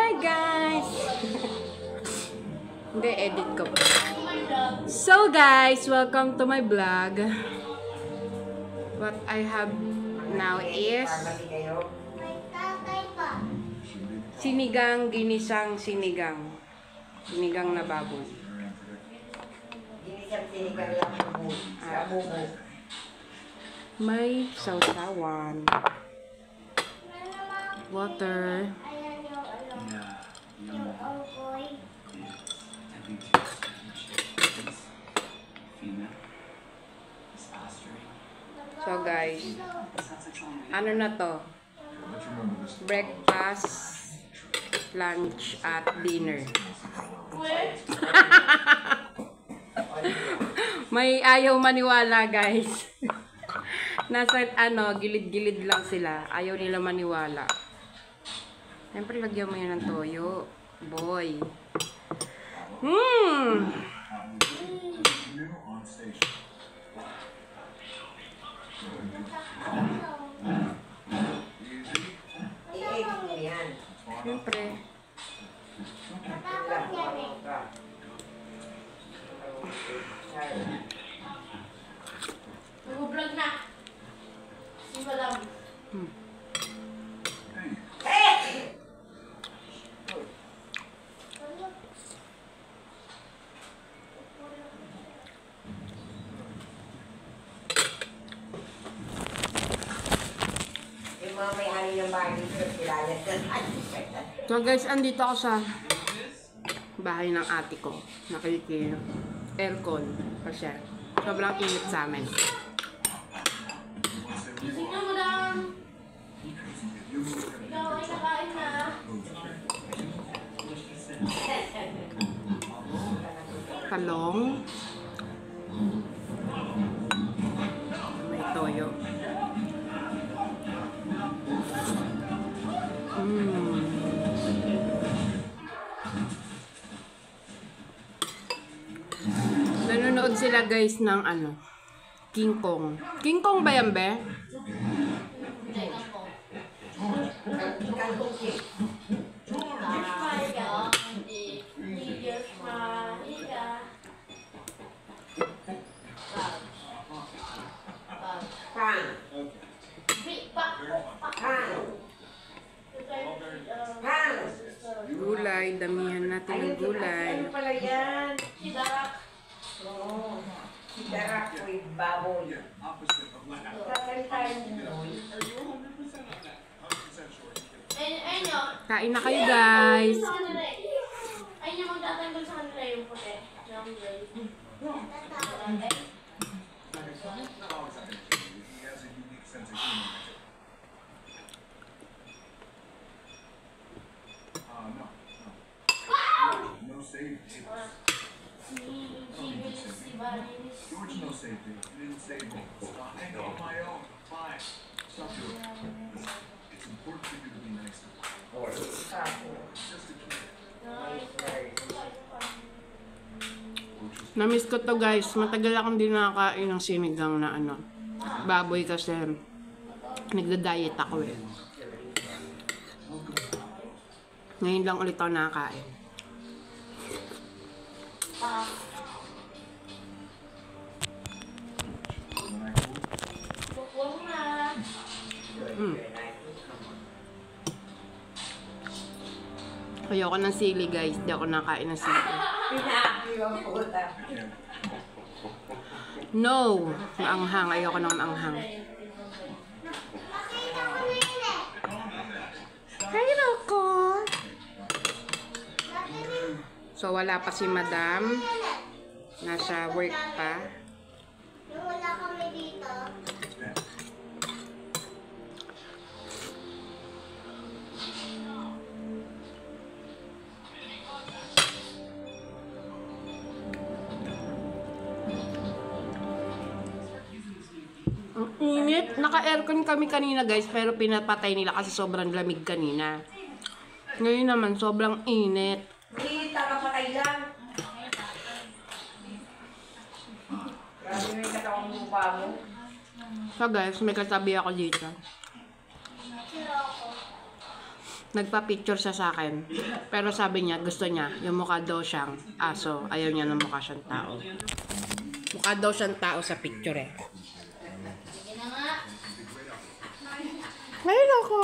Hi guys! Hindi, edit ko pa. So guys, welcome to my vlog. What I have now is sinigang, ginisang sinigang. Sinigang na baboy. Ginisang sinigang lang sa bubo. May sausawan. Water. So guys, ano na to? Breakfast, lunch, at dinner. May ayaw maniwala guys. Nasa gilid-gilid lang sila. Ayaw nila maniwala. Siyempre, lagyan mo yun ng toyo. Boy. I-edit mo yan. Siyempre. Nag-vlog na. Si Madam. Yung mga may-ari ng bahay dito, kilala ka. So guys, andito ako sa bahay ng ate ko. Naki-aircon. Kasi sobrang init sa amin. Gising na, Madam. Ikaw ay nakain na. Talong. May toyo. Nanonood sila guys ng King Kong. King Kong ba yan, be? Hindi, ako. Kangkong cake. Pang. Pang. Gulay. Damihan natin ng gulay. Ano pala yan? Sidarak. Oo. Sidarak with baboy. Kakalitahin mo. Ayun nyo. Kain na kayo guys. Ayun yung magtatanggal sa kanila yung puti. Yung gray. George, no safety. You didn't save me. I know on my own. Fine. Stop doing it. It's important for you to be nice to me. It's just a kid. Namiss ko to guys. Matagal akong din nakakain ng sinigang na baboy kasi nagda-diet ako eh. Ngayon lang ulit ako nakakain. Huwag na. Ayoko ng sili guys. Di ako nakain ng sili. Pinaakiwang puta. No! Maanghang. Ayoko ng maanghang. Hi, Rocco! So, wala pa si Madam. Nasa work pa. Wala kami dito. Ang init. Naka-aircon kami kanina guys, pero pinapatay nila kasi sobrang lamig kanina. Ngayon naman, sobrang init. Hindi, takapatay lang. Grabe may katawang lupa mo. So guys, may katabi ako dito. Nagpa-picture siya sa akin. Pero sabi niya, gusto niya, yung mukha daw siyang aso. Ayaw niya ng mukha siyang tao. Mukha daw siyang tao sa picture eh. Sige na nga. Ngayon ako?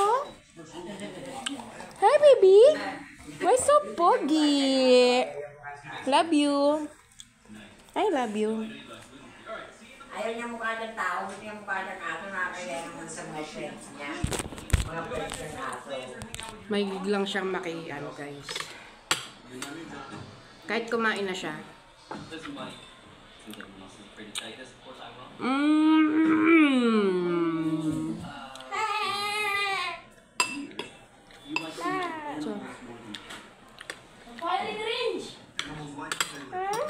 Hi, baby! Why so pogi? Love you. I love you. Ayaw niya mukha ng tao, gusto niya mukha ng aso, nakakaya naman sa mga friends niya. Mga friends ng aso. May lang siyang ano guys. Kahit kumain na siya. So, Firing range.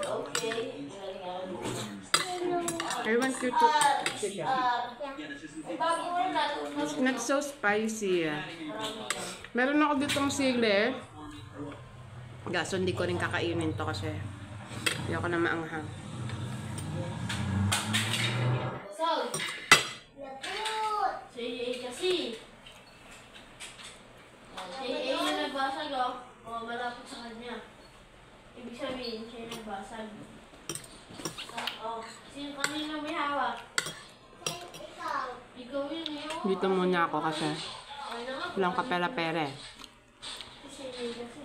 Okay. I want you to... Bago mo na. It's not so spicy. Meron ako ditong sili. Gaso, hindi ko rin kakainin to kasi ayoko na maanghang. Salt. Si kasi. Si yung nagbasag malapit sa kanya. Ibig sabihin, siya yung nagbasag. Sino kanina may hawak? Ikaw yun yun. Dito muna ako kasi Ay na nga. walang kapera-pere. Si kasi.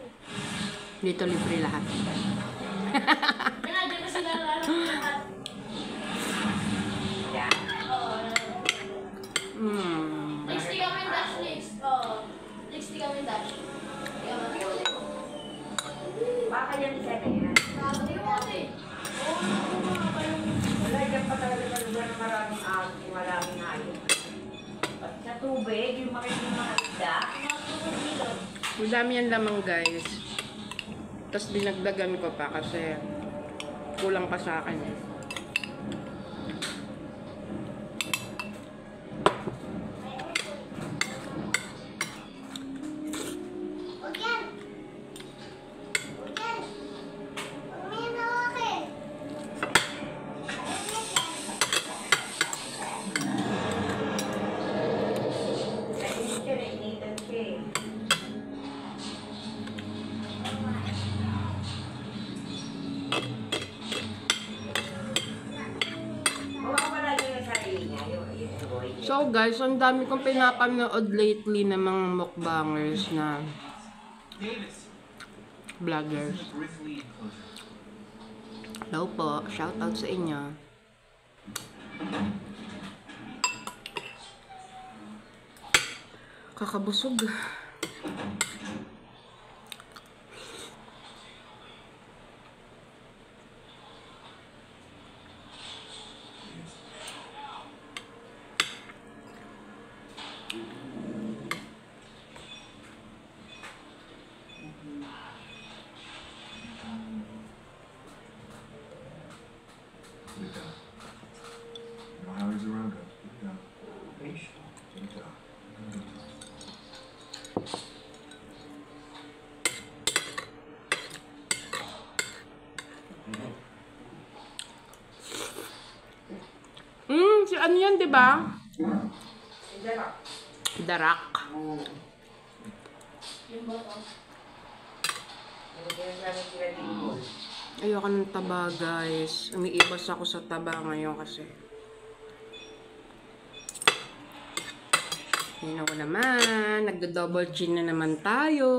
Dito libre lahat. Nandiyan kasi lahat. Yan. Oo. Next di kami dash next. Oo. Next di kami dash. Di kami. Baka yan siya na yan. Sabi ko kasi. Wala dyan pa talaga sa lugar na maraming aso, maraming hayop. At sa tubig, yung makinig mga isda, Ang dami yan lamang guys. Tapos dinagdagan ko pa kasi kulang pa sa akin eh. nainit siya, nainitan siya eh. Mawawala niya yung sarili niya, yung boy. So guys, ang dami kong pinapanood lately ng mga mukbangers na vloggers. Hello po, shout out sa inyo. Kakabusog. Sit down. You know how he's around us. Sit down. Sit down. Si ano yan, di ba? Hindi ba? Darak. Yung bato. Hindi namin sila dito. Ayoko ng taba, guys. Umiibas ako sa taba ngayon kasi. Yun ako naman. Nagdo-double chin na naman tayo.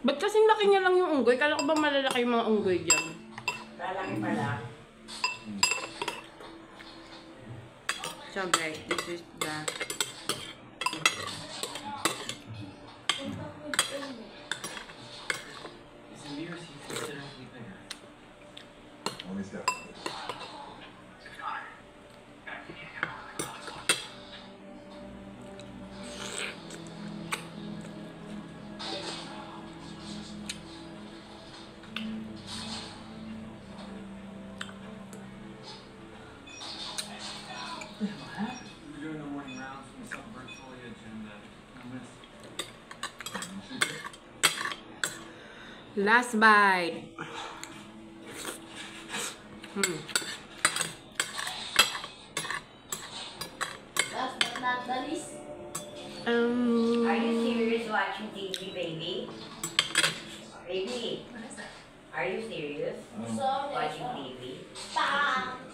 Ba't kasing laki niya lang yung unggoy? Kala ko ba malalaki yung mga unggoy dyan? Lalaki pala. So guys, this is the... Always got this. Last bite. Last but not the least. Are you serious watching TV, baby? Baby, are you serious So, watching TV? Bang!